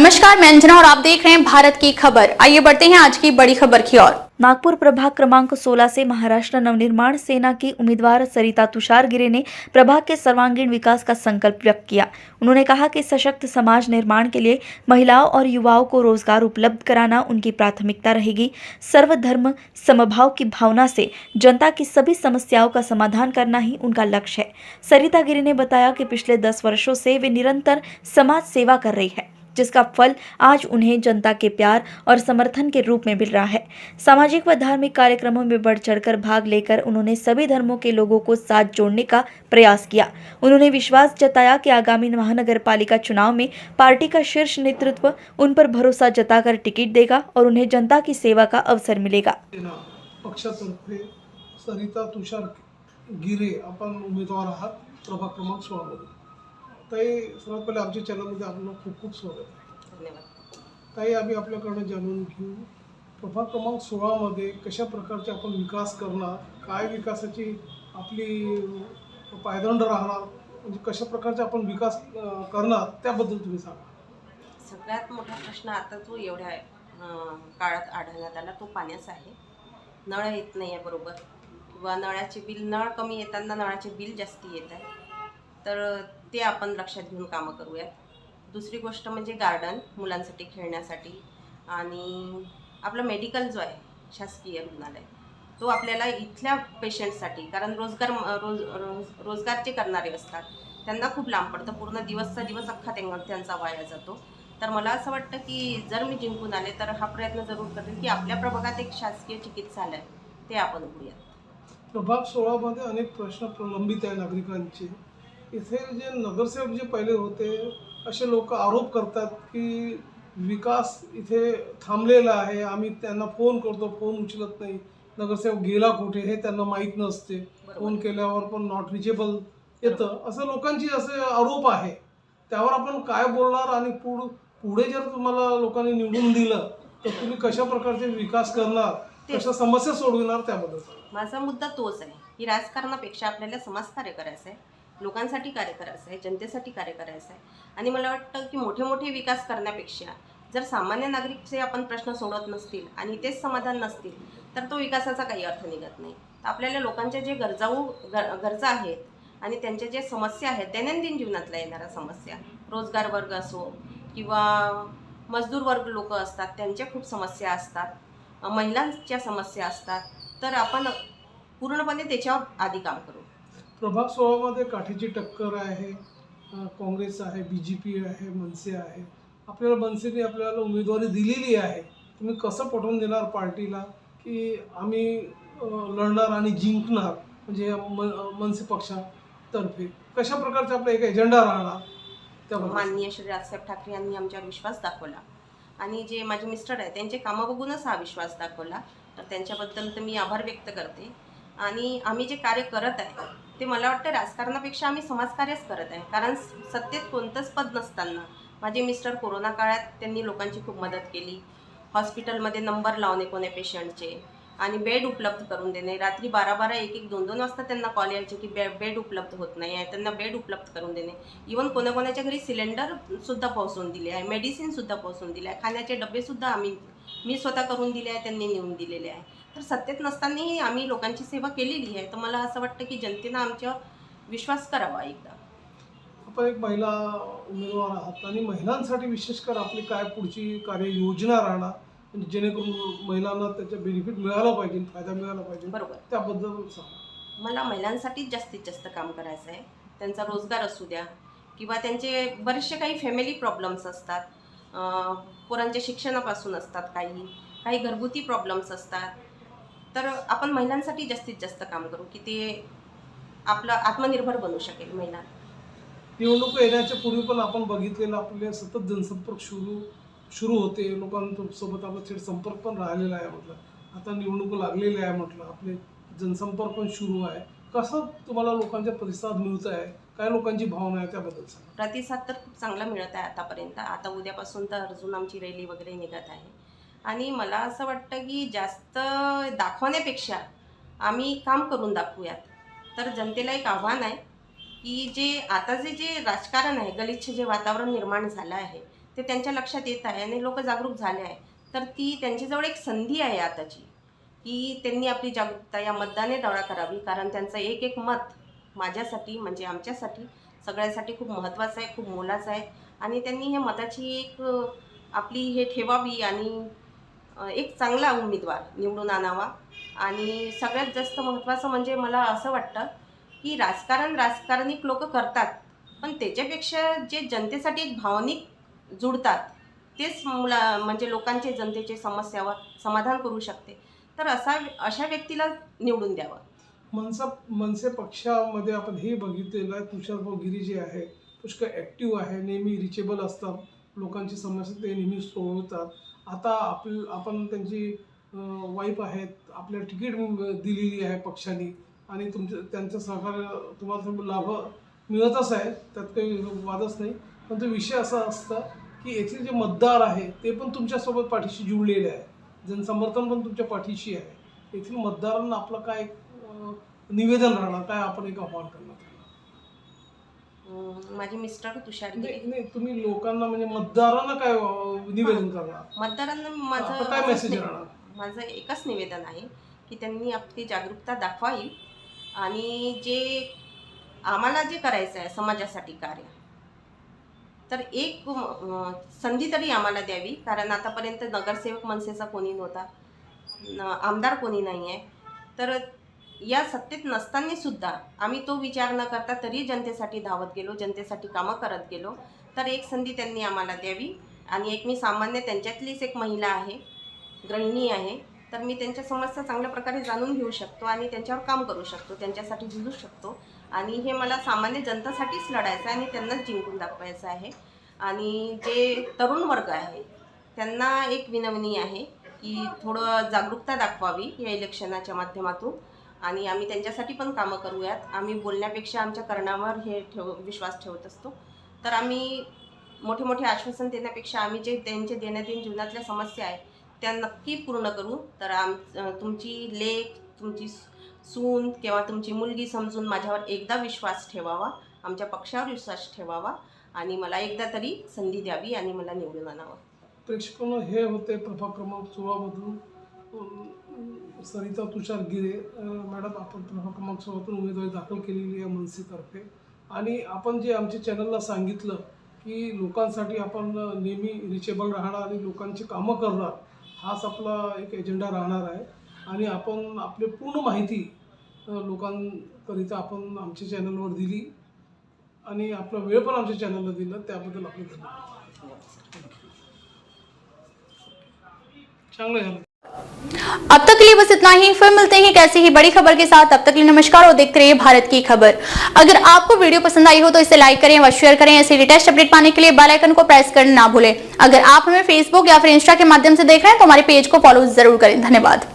नमस्कार, मैं अंजना और आप देख रहे हैं भारत की खबर। आइए बढ़ते हैं आज की बड़ी खबर की ओर। नागपुर प्रभाग क्रमांक 16 से महाराष्ट्र नवनिर्माण सेना की उम्मीदवार सरिता तुषार गिरे ने प्रभाग के सर्वांगीण विकास का संकल्प व्यक्त किया। उन्होंने कहा कि सशक्त समाज निर्माण के लिए महिलाओं और युवाओं को रोजगार उपलब्ध कराना उनकी प्राथमिकता रहेगी। सर्वधर्म समभाव की भावना से जनता की सभी समस्याओं का समाधान करना ही उनका लक्ष्य है। सरिता गिरे ने बताया कि पिछले 10 वर्षों से वे निरंतर समाज सेवा कर रही है, जिसका फल आज उन्हें जनता के प्यार और समर्थन के रूप में मिल रहा है। सामाजिक व धार्मिक कार्यक्रमों में बढ़ चढ़कर भाग लेकर उन्होंने सभी धर्मों के लोगों को साथ जोड़ने का प्रयास किया। उन्होंने विश्वास जताया कि आगामी महानगर पालिका चुनाव में पार्टी का शीर्ष नेतृत्व उन पर भरोसा जताकर टिकट देगा और उन्हें जनता की सेवा का अवसर मिलेगा। पक्षातर्फे सरिता तुषार गिरे आपण उमेदवार आहात प्रभाग क्रमांक 16 मध्ये। ताई, सर्वात पहिले आमच्या चॅनलमध्ये आपलं खूप खूप स्वागत आहे। धन्यवाद ताई, आम्ही आपल्याकडे जाणून घेऊ प्रभाग क्रमांक 16 मध्ये कशा प्रकारचे आपण विकास करणार, काय विकासाची आपली पायदंड राहणार, म्हणजे कशा प्रकारचे आपण विकास करणार त्याबद्दल तुम्ही सांगा। सगळ्यात मोठा प्रश्न आता जो एवढ्या काळात आढळण्यात आला तो पाण्याचा आहे। नळ येत नाही आहे बरोबर, किंवा नळाचे बिल, नळ कमी येताना नळाचे बिल जास्ती येत आहे, तर ते आपण लक्षात घेऊन कामं करूयात। दुसरी गोष्ट म्हणजे गार्डन मुलांसाठी खेळण्यासाठी, आणि आपलं मेडिकल जो आहे शासकीय रुग्णालय तो आपल्याला इथल्या पेशंटसाठी, कारण रोजगार जे करणारे असतात त्यांना खूप लांब पडतं, पूर्ण दिवसचा दिवस अख्खा त्यांचा वाया जातो। तर मला असं वाटतं की जर मी जिंकून आले तर हा प्रयत्न जरूर करेन की आपल्या प्रभागात एक शासकीय चिकित्सालय ते आपण उघडूयात। प्रभाग 16 मध्ये अनेक प्रश्न प्रलंबित आहे नागरिकांचे। इथे जे नगरसेवक जे पहिले होते असे लोक आरोप करतात की विकास इथे थांबलेला आहे, आम्ही त्यांना फोन करतो, फोन उचलत नाही, नगरसेवक गेला कुठे हे त्यांना माहीत नसते, फोन केल्यावर पण नॉट रिचेबल येतं, असं लोकांची असे आरोप आहे। त्यावर आपण काय बोलणार, आणि पुढे जर तुम्हाला लोकांनी निवडून दिलं तर तुम्ही कशा प्रकारचे विकास करणार, कशा समस्या सोडविणार त्याबद्दल सांगा। माझा मुद्दा तोच आहे की राजकारणापेक्षा आपल्याला समाजकार्य करायचं आहे, लोकांसाठी कार्य करायचं आहे, जनतेसाठी कार्य करायचं आहे। आणि मला वाटतं की मोठे मोठे विकास करण्यापेक्षा जर सामान्य नागरिकचे आपण प्रश्न सोडवत नसतील आणि तेच समाधान नसतील तर तो विकासाचा काही अर्थ निघत नाही। तर आपल्याला लोकांच्या जे गरजा आहेत आणि त्यांच्या ज्या समस्या आहेत, दैनंदिन जीवनातल्या येणाऱ्या समस्या, रोजगार वर्ग असो किंवा मजदूर वर्ग लोक असतात त्यांच्या खूप समस्या असतात, महिलांच्या समस्या असतात, तर आपण पूर्णपणे त्याच्यावर आधी काम करू। प्रभाग 16 मध्ये काठीची टक्कर आहे, काँग्रेस आहे, बीजेपी आहे, मनसे आहे। आपल्याला मनसेने आपल्याला उमेदवारी दिलेली आहे, तुम्ही कसं पटवून देणार पार्टीला की आम्ही लढणार आणि जिंकणार, म्हणजे मनसे पक्षातर्फे कशा प्रकारचा आपला एक एजेंडा राहणार त्याबद्दल? माननीय श्री राजसाहेब ठाकरे यांनी आमच्यावर विश्वास दाखवला, आणि जे माझे मिस्टर आहे त्यांचे कामं बघूनच हा विश्वास दाखवला, तर त्यांच्याबद्दल तर मी आभार व्यक्त करते। आणि आम्ही जे कार्य करत आहे ते मला वाटतं राजकारणापेक्षा आम्ही समाजकार्यच करत आहे, कारण सत्तेत कोणतंच पद नसताना माझे मिस्टर कोरोना काळात त्यांनी लोकांची खूप मदत केली, हॉस्पिटलमध्ये नंबर लावणे कोण्या पेशंटचे आणि बेड उपलब्ध करून देणे। रात्री 12-12, 1-1, 2-2 वाजता त्यांना कॉल यायचे की बेड उपलब्ध होत नाही आहे, त्यांना बेड उपलब्ध करून देणे। इवन कोणाकोणाच्या घरी सिलेंडरसुद्धा पोहोचवून दिले आहे, मेडिसिनसुद्धा पोहोचवून दिले आहे, खाण्याचे डबेसुद्धा मी स्वतः करून दिले आहे, त्यांनी नेऊन दिलेले आहे। तर सत्तेत नसतानाही आम्ही लोकांची सेवा केलेली आहे, तर मला असं वाटतं की जनतेनं आमच्यावर विश्वास करावा एकदा। आपण एक महिला उमेदवार आहात आणि महिलांसाठी विशेषकर आपली काय पुढची कार्ययोजना राहणार, म्हणजे जेणेकरून महिलांना त्याचा बेनिफिट मिळाला पाहिजे, फायदा मिळाला पाहिजे, बरोबर, त्याबद्दल सांगा। मला महिलांसाठी जास्तीत जास्त काम करायचं आहे। त्यांचा रोजगार असू द्या किंवा त्यांचे बरेचसे काही फॅमिली प्रॉब्लेम्स असतात, पोरांच्या शिक्षणापासून असतात, काही घरगुती प्रॉब्लेम्स असतात, तर आपण महिलांसाठी जास्तीत जास्त काम करू की ते आपलं आत्मनिर्भर बनू शकेल महिला। निवडणूक येण्याच्या पूर्वी पण आपण बघितलेलं आपले सतत जनसंपर्क सुरू होते, लोकांसोबत आपला थेट संपर्क पण राहिलेला आहे। म्हटलं आता निवडणूक लागलेली आहे, म्हटलं आपले जनसंपर्क पण सुरू आहे, कसं तुम्हाला लोकांचा प्रतिसाद मिळत आहे, काय लोकांची भावना आहे त्याबद्दल सांगा। प्रतिसाद तर खूप चांगला मिळत आहे आतापर्यंत। आता उद्यापासून तर अजून आमची रॅली वगैरे निघत आहे, आणि मला असं वाटतं की जास्त दाखवण्यापेक्षा आम्ही काम करून दाखवूयात। तर जनतेला एक आव्हान आहे की जे राजकारण आहे, गलिच्छ जे वातावरण निर्माण झालं आहे ते त्यांच्या लक्षात येत आहे आणि लोक जागरूक झाले आहे. तर ती त्यांच्याजवळ एक संधी आहे आताची, की त्यांनी आपली जागरूकता या मतदाने दौरा करावी. कारण त्यांचं एक एक मत माझ्यासाठी म्हणजे आमच्यासाठी सगळ्यांसाठी खूप महत्त्वाचं आहे, खूप मोलाचं आहे. आणि त्यांनी हे मताची एक आपली हे ठेवावी आणि एक चांगला उमेदवार निवडून आणावा. आणि सगळ्यात जास्त महत्त्वाचं म्हणजे मला असं वाटतं की राजकारणिक लोक करतात, पण त्याच्यापेक्षा जे जनतेसाठी एक भावनिक जुडतात तेच म्हणजे लोकांचे जनतेचे समस्यावर समाधान करू शकते. तर अशा व्यक्तीला निवडून द्यावं. मनसे पक्षामध्ये आपण हे बघितलेलं आहे, तुषारभाऊ गिरी जे आहे पुष्कळ ॲक्टिव्ह आहे, नेहमी रिचेबल असतात, लोकांची समस्या ते नेहमी सोडवतात. आता आपण त्यांची वाईफ आहेत, आपल्याला तिकीट दिलेली आहे पक्षाने आणि त्यांचं सहकार्य तुम्हाला लाभ मिळतच आहे, त्यात काही वादच नाही. पण तो विषय असा असता की येथील जे मतदार आहे ते पण तुमच्यासोबत पाठीशी जुळलेले आहे, जनसमर्थन पण तुमच्या पाठीशी आहे. येथील मतदारांना आपलं काय निवेदन राहणार, काय आपण एक आव्हान करणार? माझे मिस्टर तुषार गिरे. नाही, तुम्ही लोकांना म्हणजे मतदारांना काय निवेदन करणार? मतदारांना आपलं काय मेसेज राहणार? माझं एकच निवेदन आहे की त्यांनी आपली जागरूकता दाखवावी आणि जे आम्हाला जे करायचं आहे समाजासाठी कार्य, तर एक संधी तरी आम्हाला द्यावी. कारण आतापर्यंत नगरसेवक मनसेचा कोणी नव्हता, आमदार कोणी नाही आहे. तर या सत्तेत नसताना सुद्धा आम्ही तो विचार न करता तरी जनतेसाठी धावत गेलो, जनतेसाठी कामं करत गेलो. तर एक संधी त्यांनी आम्हाला द्यावी. आणि एक मी सामान्य त्यांच्यातलीच एक महिला आहे, गृहिणी आहे, तर मी त्यांच्या समस्या चांगल्या प्रकारे जाणून घेऊ शकतो आणि त्यांच्यावर काम करू शकतो, त्यांच्यासाठी झुलू शकतो. आणि हे मला सामान्य जनतासाठीच लढायचं आहे आणि त्यांनाच जिंकून दाखवायचं आहे. आणि जे तरुण वर्ग आहे त्यांना एक विनवणी आहे की थोडं जागरूकता दाखवावी या इलेक्शनाच्या माध्यमातून. आणि आम्ही त्यांच्यासाठी पण कामं करूयात. आम्ही बोलण्यापेक्षा आमच्या करण्यावर विश्वास ठेवत असतो. तर आम्ही मोठे मोठे आश्वासन देण्यापेक्षा आम्ही जे त्यांचे दैनंदिन जीवनातल्या समस्या आहे त्या नक्की पूर्ण करू. तर तुमची लेक, तुमची सून किंवा तुमची मुलगी समजून माझ्यावर एकदा विश्वास ठेवावा, आमच्या पक्षावर विश्वास ठेवावा आणि मला एकदा तरी संधी द्यावी आणि मला निवडून आणावं. प्रेक्षकांनो, हे होते प्रभाग क्रमांक 16 मधून सरिता तुषार गिरे मॅडम. आपण प्रभाग क्रमांक 16 उमेदवारी दाखल केलेली आहे मनसेतर्फे. आणि आपण जे आमच्या चॅनलला सांगितलं की लोकांसाठी आपण नेहमी रिचेबल राहणार आणि लोकांची कामं करणार, हाच आपला एक एजेंडा राहणार आहे. आणि आपण आपली पूर्ण माहिती लोकांकरिता आपण आमच्या चॅनलवर दिली आणि आपला वेळ पण आमच्या चॅनलला दिला, त्याबद्दल आपले धन्यवाद. चांगलं झालं. अब तक के लिए बस इतना ही। फिर मिलते हैं एक ऐसी ही बड़ी खबर के साथ। तब तक के लिए नमस्कार और देखते रहिए भारत की खबर। अगर आपको वीडियो पसंद आई हो तो इसे लाइक करें व शेयर करें। ऐसे लेटेस्ट अपडेट पाने के लिए बेल आइकन को प्रेस करना ना भूलें। अगर आप हमें फेसबुक या फिर इंस्टा के माध्यम से देख रहे हैं तो हमारे पेज को फॉलो जरूर करें। धन्यवाद।